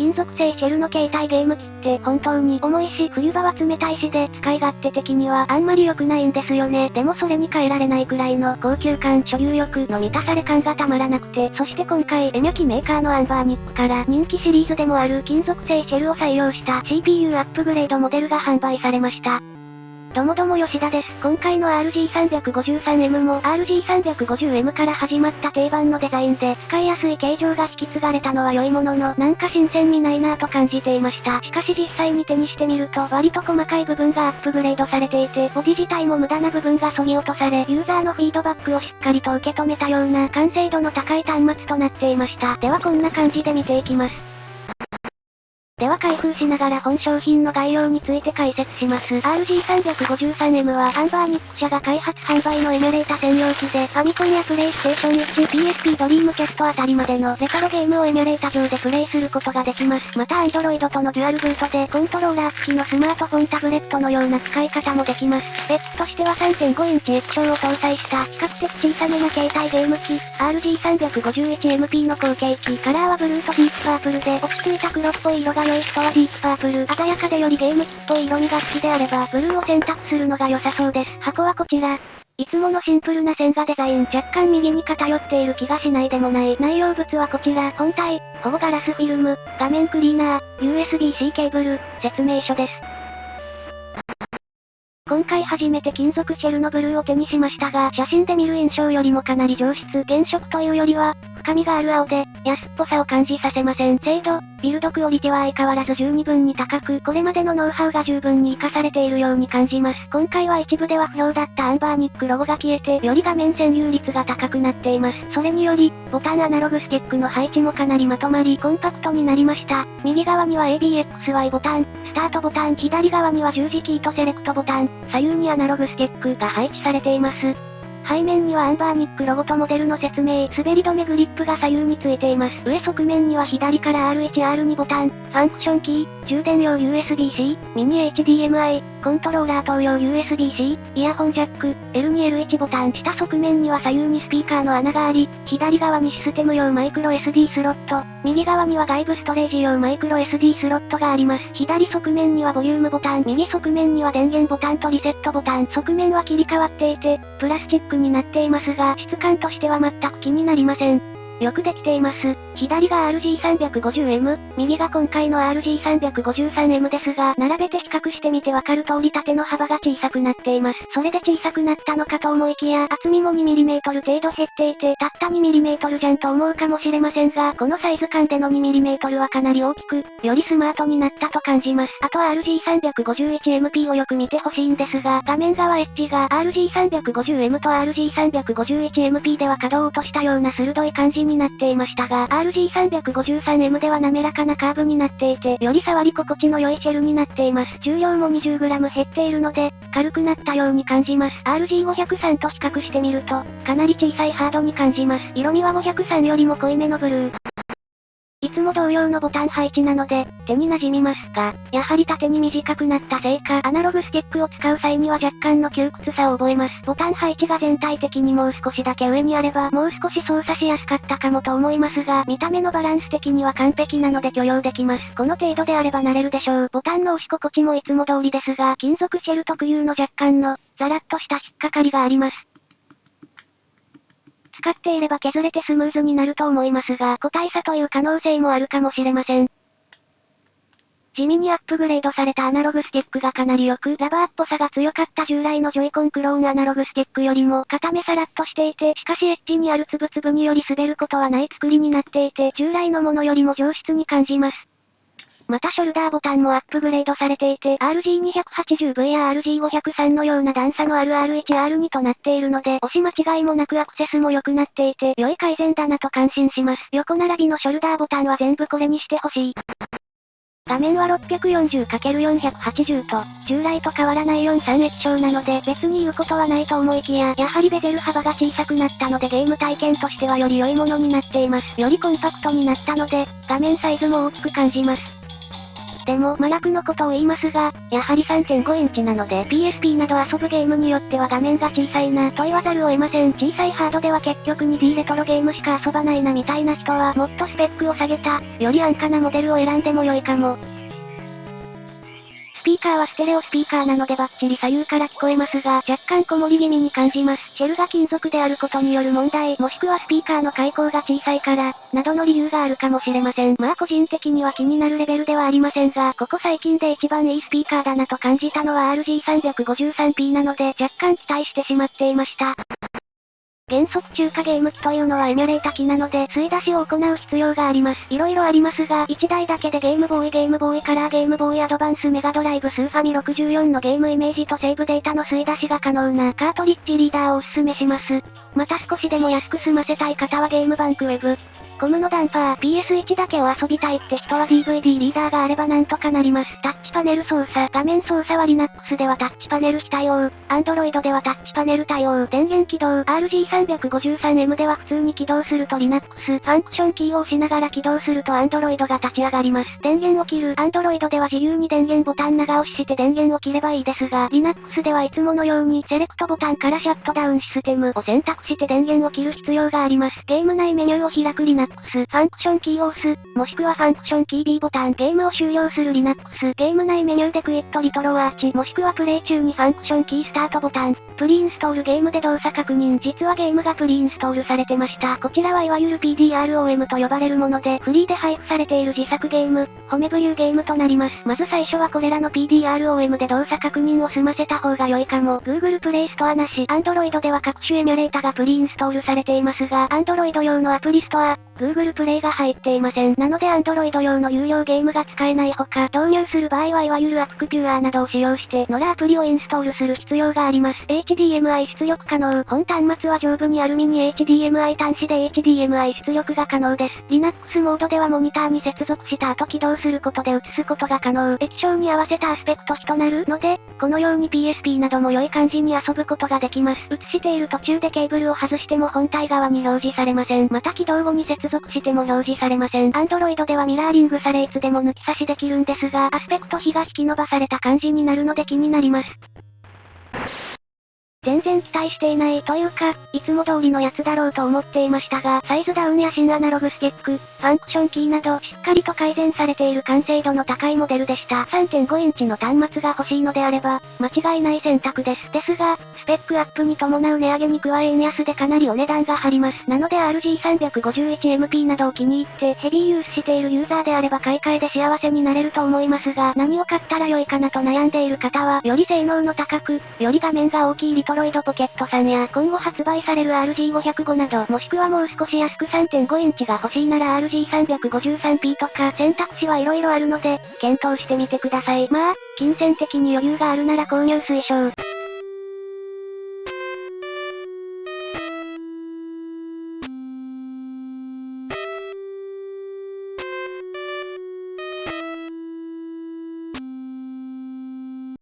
金属製シェルの携帯ゲーム機って本当に重いし、冬場は冷たいしで、使い勝手的にはあんまり良くないんですよね。でもそれに変えられないくらいの高級感、所有欲の満たされ感がたまらなくて、そして今回、エニャキメーカーのアンバーニックから人気シリーズでもある金属製シェルを採用した CPU アップグレードモデルが販売されました。どもども吉田です。今回の RG353M も RG350M から始まった定番のデザインで使いやすい形状が引き継がれたのは良いものの、なんか新鮮味ないなぁと感じていました。しかし実際に手にしてみると割と細かい部分がアップグレードされていて、ボディ自体も無駄な部分が削ぎ落とされ、ユーザーのフィードバックをしっかりと受け止めたような完成度の高い端末となっていました。ではこんな感じで見ていきます。では開封しながら本商品の概要について解説します。RG353M はアンバーニック社が開発販売のエミュレータ専用機で、ファミコンやプレイステーション1、PSP ドリームキャストあたりまでのレトロゲームをエミュレータ上でプレイすることができます。また Android とのデュアルブートでコントローラー付きのスマートフォンタブレットのような使い方もできます。スペックとしては 3.5 インチ液晶を搭載した比較的小さめな携帯ゲーム機、RG351MP の後継機、カラーはブルーとディープパープルで落ち着いた黒っぽい色が良い人はディープパープル、鮮やかでよりゲーム機っぽい色味が好きであればブルーを選択するのが良さそうです。箱はこちら。いつものシンプルな線画デザイン、若干右に偏っている気がしないでもない。内容物はこちら、本体、保護ガラスフィルム、画面クリーナー、USB-C ケーブル、説明書です。今回初めて金属シェルのブルーを手にしましたが、写真で見る印象よりもかなり上質、原色というよりは、深みがある青で、安っぽさを感じさせません。精度、ビルドクオリティは相変わらず十二分に高く、これまでのノウハウが十分に活かされているように感じます。今回は一部では不評だったアンバーニックロゴが消えて、より画面占有率が高くなっています。それにより、ボタンアナログスティックの配置もかなりまとまり、コンパクトになりました。右側には ABXY ボタン、スタートボタン、左側には十字キーとセレクトボタン、左右にアナログスティックが配置されています。背面にはアンバーニックロゴとモデルの説明、滑り止めグリップが左右についています。上側面には左から R1、R2 ボタン、ファンクションキー、充電用 USB-C、ミニ HDMI、コントローラー等用 USB-C、イヤホンジャック、L2、L1 ボタン、下側面には左右にスピーカーの穴があり、左側にシステム用マイクロ SD スロット、右側には外部ストレージ用マイクロ SD スロットがあります。左側面にはボリュームボタン、右側面には電源ボタンとリセットボタン、側面は切り替わっていて、プラスチックになっていますが、質感としては全く気になりません。よくできています。左が RG350M、右が今回の RG353M ですが、並べて比較してみてわかる通り縦の幅が小さくなっています。それで小さくなったのかと思いきや、厚みも 2mm 程度減っていて、たった 2mm じゃんと思うかもしれませんが、このサイズ感での 2mm はかなり大きく、よりスマートになったと感じます。あとは RG351MP をよく見てほしいんですが、画面側エッジが RG350M と RG351MP では角を落としたような鋭い感じになっていましたが、RG353M では滑らかなカーブになっていて、より触り心地の良いシェルになっています。重量も 20g 減っているので、軽くなったように感じます。RG503 と比較してみると、かなり小さいハードに感じます。色味は503よりも濃いめのブルー。いつも同様のボタン配置なので、手に馴染みますが、やはり縦に短くなったせいか、アナログスティックを使う際には若干の窮屈さを覚えます。ボタン配置が全体的にもう少しだけ上にあれば、もう少し操作しやすかったかもと思いますが、見た目のバランス的には完璧なので許容できます。この程度であれば慣れるでしょう。ボタンの押し心地もいつも通りですが、金属シェル特有の若干の、ザラッとした引っかかりがあります。使っていれば削れてスムーズになると思いますが、個体差という可能性もあるかもしれません。地味にアップグレードされたアナログスティックがかなり良く、ラバーっぽさが強かった従来のジョイコンクローンアナログスティックよりも、硬めさらっとしていて、しかしエッジにあるつぶつぶにより滑ることはない作りになっていて、従来のものよりも上質に感じます。またショルダーボタンもアップグレードされていて、RG280V や RG503 のような段差のある R1、R2 となっているので、押し間違いもなくアクセスも良くなっていて、良い改善だなと感心します。横並びのショルダーボタンは全部これにしてほしい。画面は 640×480 と、従来と変わらない43液晶なので別に言うことはないと思いきや、やはりベゼル幅が小さくなったのでゲーム体験としてはより良いものになっています。よりコンパクトになったので、画面サイズも大きく感じます。でも、麻薬のことを言いますが、やはり 3.5 インチなので PSP など遊ぶゲームによっては画面が小さいなと言わざるを得ません。小さいハードでは結局 2D レトロゲームしか遊ばないなみたいな人はもっとスペックを下げた、より安価なモデルを選んでも良いかも。スピーカーはステレオスピーカーなのでバッチリ左右から聞こえますが、若干こもり気味に感じます。シェルが金属であることによる問題、もしくはスピーカーの開口が小さいから、などの理由があるかもしれません。まあ個人的には気になるレベルではありませんが、ここ最近で一番いいスピーカーだなと感じたのは RG353P なので若干期待してしまっていました。原則中華ゲーム機というのはエミュレータ機なので吸い出しを行う必要があります。色々ありますが、1台だけでゲームボーイカラーゲームボーイアドバンスメガドライブスーファミ64のゲームイメージとセーブデータの吸い出しが可能なカートリッジリーダーをおすすめします。また少しでも安く済ませたい方はゲームバンクウェブ。コムのダンパー PS1 だけを遊びたいって人は DVD リーダーがあればなんとかなります。タッチパネル操作、画面操作は Linux ではタッチパネル非対応、Android ではタッチパネル対応、電源起動、RG353M では普通に起動すると Linux、ファンクションキーを押しながら起動すると Android が立ち上がります。電源を切る、Android では自由に電源ボタン長押しして電源を切ればいいですが、Linux ではいつものようにセレクトボタンからシャットダウンシステムを選択して電源を切る必要があります。ゲーム内メニューを開く Linux、ファンクションキーを押す、もしくはファンクションキー B ボタン、ゲームを終了する Linux、ゲーム内メニューでクイットリトロワーチ、もしくはプレイ中にファンクションキースタートボタン、プリインストールゲームで動作確認、実はゲームがプリインストールされてました。こちらはいわゆる PDROM と呼ばれるもので、フリーで配布されている自作ゲーム、ホメブリューゲームとなります。まず最初はこれらの PDROM で動作確認を済ませた方が良いかも。Google プレイストアなし、Android では各種エミュレータがプリインストールされていますが、Android 用のアプリストア、Google プレイが入っていません。なので Android 用の有料ゲームが使えないほか、導入する場合はいわゆるアップピュアなどを使用して、ノラアプリをインストールする必要があります。HDMI 出力可能。本端末は上部にあるミニ HDMI 端子で HDMI 出力が可能です。Linux モードではモニターに接続した後起動することで映すことが可能。液晶に合わせたアスペクト比となるので、このように PSP なども良い感じに遊ぶことができます。映している途中でケーブルを外しても本体側に表示されません。また起動後に接続しても表示されません。Android ではミラーリングされいつでも抜き差しできるんですが、アスペクト比が引き伸ばされた感じになるので気になります。全然期待していないというか、いつも通りのやつだろうと思っていましたが、サイズダウンや新アナログスティック、ファンクションキーなど、しっかりと改善されている完成度の高いモデルでした。3.5 インチの端末が欲しいのであれば、間違いない選択です。ですが、スペックアップに伴う値上げに加え円安でかなりお値段が張ります。なので RG351MP などを気に入ってヘビーユースしているユーザーであれば買い替えで幸せになれると思いますが、何を買ったら良いかなと悩んでいる方は、より性能の高く、より画面が大きいリトロイドポケットさんや、今後発売される RG505 など、もしくはもう少し安く 3.5 インチが欲しいなら RG353P とか、選択肢は色々あるので、検討してみてください。まあ、金銭的に余裕があるなら購入推奨。